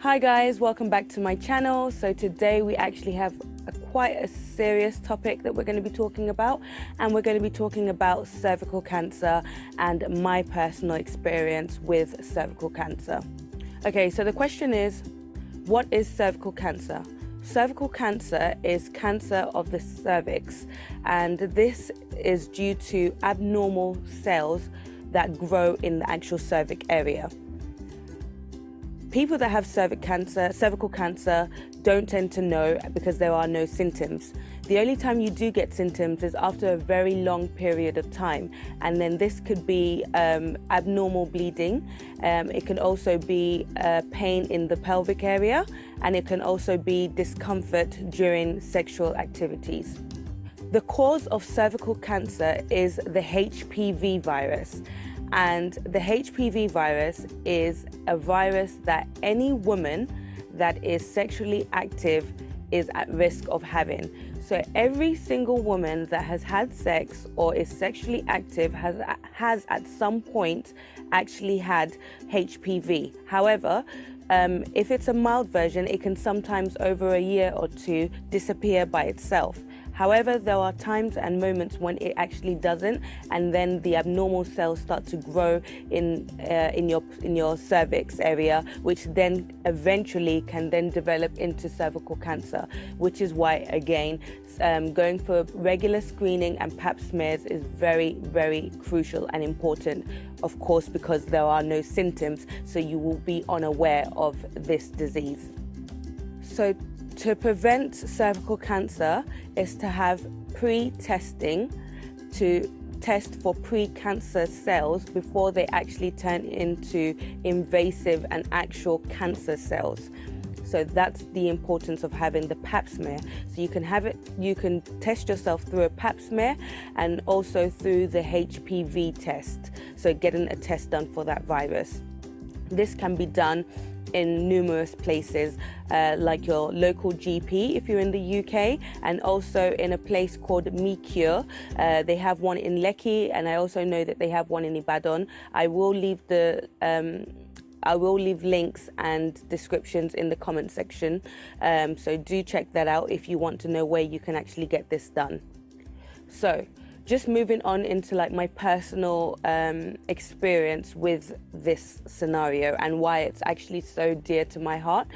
Hi guys, welcome back to my channel. So today we actually have quite a serious topic that we're going to be talking about, and we're going to be talking about cervical cancer and my personal experience with cervical cancer. Okay, so the question is, what is cervical cancer? Cervical cancer is cancer of the cervix, and this is due to abnormal cells that grow in the actual cervix area. People that have cervical cancer don't tend to know because there are no symptoms. The only time you do get symptoms is after a very long period of time, and then this could be abnormal bleeding. It can also be pain in the pelvic area, and it can also be discomfort during sexual activities. The cause of cervical cancer is the HPV virus. And the HPV virus is a virus that any woman that is sexually active is at risk of having. So every single woman that has had sex or is sexually active has at some point actually had HPV. However, if it's a mild version, it can sometimes over a year or two disappear by itself. However, there are times and moments when it actually doesn't, and then the abnormal cells start to grow in your cervix area, which then eventually can then develop into cervical cancer, which is why, again, going for regular screening and pap smears is very, very crucial and important, of course, because there are no symptoms, so you will be unaware of this disease. So to prevent cervical cancer is to have pre-testing, to test for pre-cancer cells before they actually turn into invasive and actual cancer cells. So that's the importance of having the pap smear. So you can test yourself through a pap smear and also through the HPV test. So getting a test done for that virus. This can be done in numerous places, like your local GP if you're in the UK, and also in a place called MeCure. They have one in Lekki, and I also know that they have one in Ibadan. I will leave links and descriptions in the comment section, so do check that out if you want to know where you can actually get this done. So just moving on into like my personal experience with this scenario and why it's actually so dear to my heart.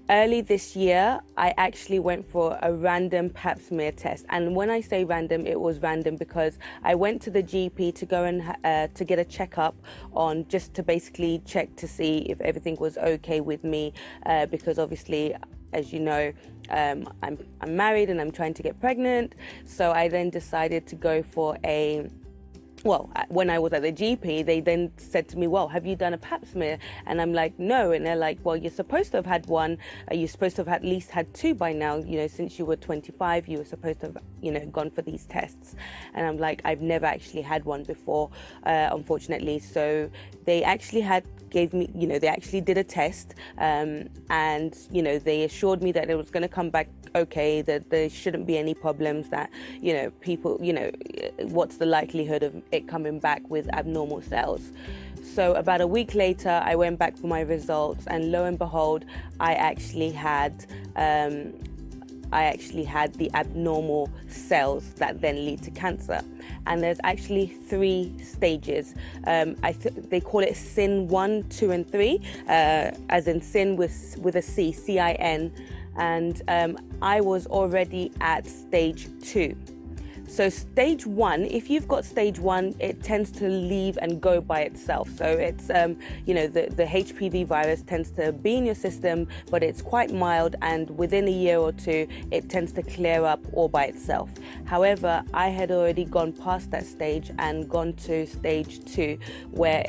Early this year, I actually went for a random pap smear test. And when I say random, it was random because I went to the GP to go and to get a checkup on, just to basically check to see if everything was okay with me, because obviously, as you know, I'm married and I'm trying to get pregnant. So I then decided to go for when I was at the GP, they then said to me, well, have you done a pap smear? And I'm like, no. And they're like, well, you're supposed to have had one. You're supposed to have at least had two by now. You know, since you were 25, you were supposed to have, gone for these tests. And I'm like, I've never actually had one before, unfortunately. So they actually they actually did a test, and, they assured me that it was going to come back okay, that there shouldn't be any problems, that, people, what's the likelihood of it coming back with abnormal cells. So about a week later, I went back for my results, and lo and behold, I actually had the abnormal cells that then lead to cancer. And there's actually 3 stages. They call it CIN 1, 2, and 3, as in CIN with a C, CIN. And I was already at stage 2. So stage 1, if you've got stage 1, it tends to leave and go by itself. So it's, the HPV virus tends to be in your system, but it's quite mild, and within a year or two, it tends to clear up all by itself. However, I had already gone past that stage and gone to stage 2, where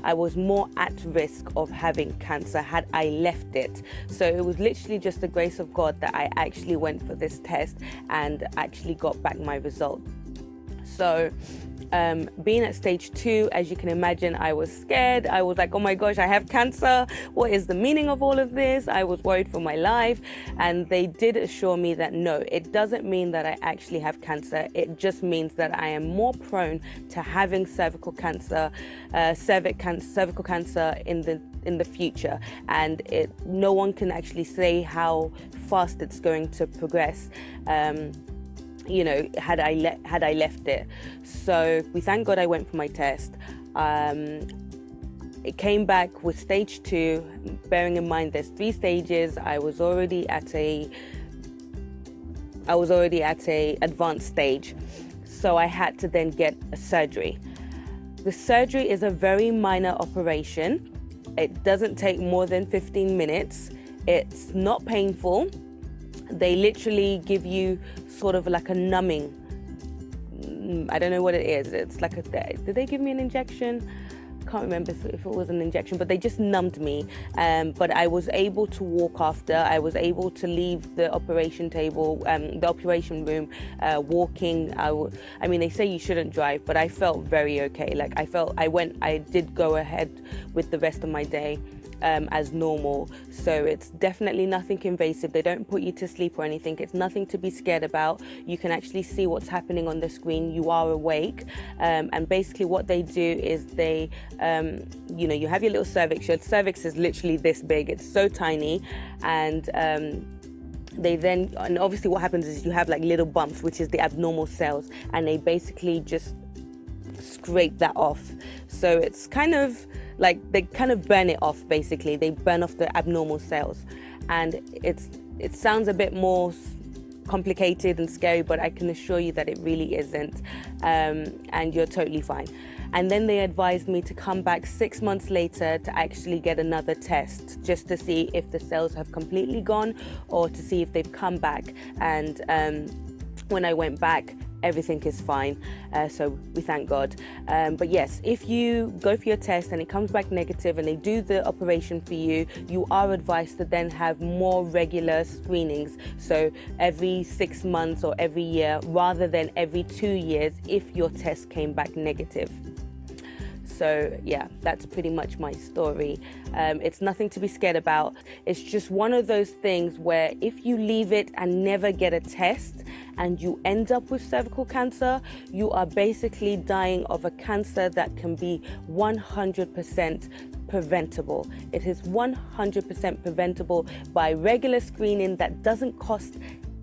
I was more at risk of having cancer had I left it. So it was literally just the grace of God that I actually went for this test and actually got back my result. So being at stage 2, as you can imagine, I was scared. I was like, oh my gosh, I have cancer. What is the meaning of all of this? I was worried for my life. And they did assure me that no, it doesn't mean that I actually have cancer. It just means that I am more prone to having cervical cancer in in the future, and no one can actually say how fast it's going to progress. You know, had I left it. So we thank God I went for my test. It came back with stage 2. Bearing in mind there's 3 stages, I was already at a advanced stage. So I had to then get a surgery. The surgery is a very minor operation. It doesn't take more than 15 minutes. It's not painful. They literally give you sort of like a numbing. I don't know what it is. It's like did they give me an injection? Can't remember if it was an injection, but they just numbed me. But I was able to walk after. I was able to leave the operation table, the operation room, walking. I mean, they say you shouldn't drive, but I felt very okay. Like I did go ahead with the rest of my day as normal. So it's definitely nothing invasive. They don't put you to sleep or anything. It's nothing to be scared about. You can actually see what's happening on the screen. You are awake. And basically what they do is they, you know, you have your little cervix. Your cervix is literally this big. It's so tiny. And and obviously what happens is you have like little bumps, which is the abnormal cells. And they basically just scrape that off. So it's kind of like they kind of burn it off. Basically they burn off the abnormal cells, and it sounds a bit more complicated and scary, but I can assure you that it really isn't, and you're totally fine. And then they advised me to come back 6 months later to actually get another test, just to see if the cells have completely gone or to see if they've come back. And when I went back, everything is fine, so we thank God. But yes, if you go for your test and it comes back negative and they do the operation for you, you are advised to then have more regular screenings, so every 6 months or every year rather than every 2 years if your test came back negative. So yeah, that's pretty much my story. It's nothing to be scared about. It's just one of those things where if you leave it and never get a test and you end up with cervical cancer, you are basically dying of a cancer that can be 100% preventable. It is 100% preventable by regular screening that doesn't cost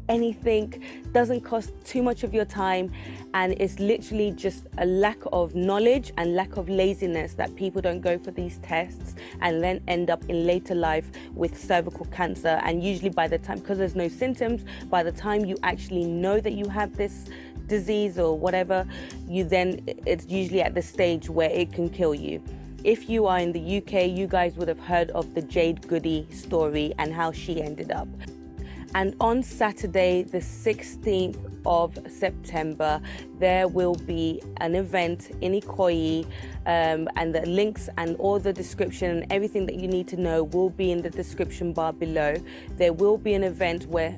anything, doesn't cost too much of your time, and it's literally just a lack of knowledge and lack of laziness that people don't go for these tests and then end up in later life with cervical cancer. And usually by the time, because there's no symptoms, by the time you actually know that you have this disease or whatever, it's usually at the stage where it can kill you. If you are in the UK, you guys would have heard of the Jade Goody story and how she ended up. And on Saturday, the 16th of September, there will be an event in Ikoyi, and the links and all the description and everything that you need to know will be in the description bar below. There will be an event where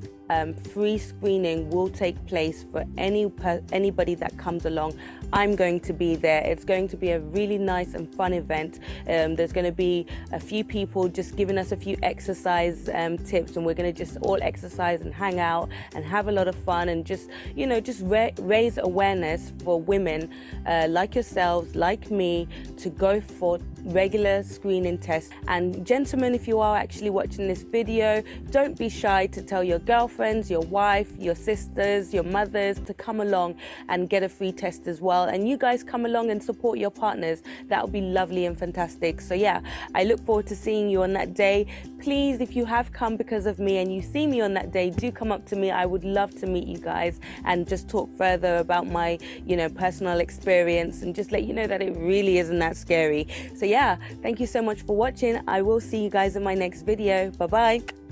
free screening will take place for anybody that comes along. I'm going to be there. It's going to be a really nice and fun event. There's going to be a few people just giving us a few exercise tips, and we're going to just all exercise and hang out and have a lot of fun and just, you know, just raise awareness for women like yourselves, like me, to go for regular screening tests. And gentlemen, if you are actually watching this video, don't be shy to tell your girlfriends, your wife, your sisters, your mothers to come along and get a free test as well. And you guys come along and support your partners. That would be lovely and fantastic. So yeah, I look forward to seeing you on that day. Please, if you have come because of me and you see me on that day, do come up to me. I would love to meet you guys and just talk further about my, you know, personal experience and just let you know that it really isn't that scary. So yeah, thank you so much for watching. I will see you guys in my next video. Bye bye.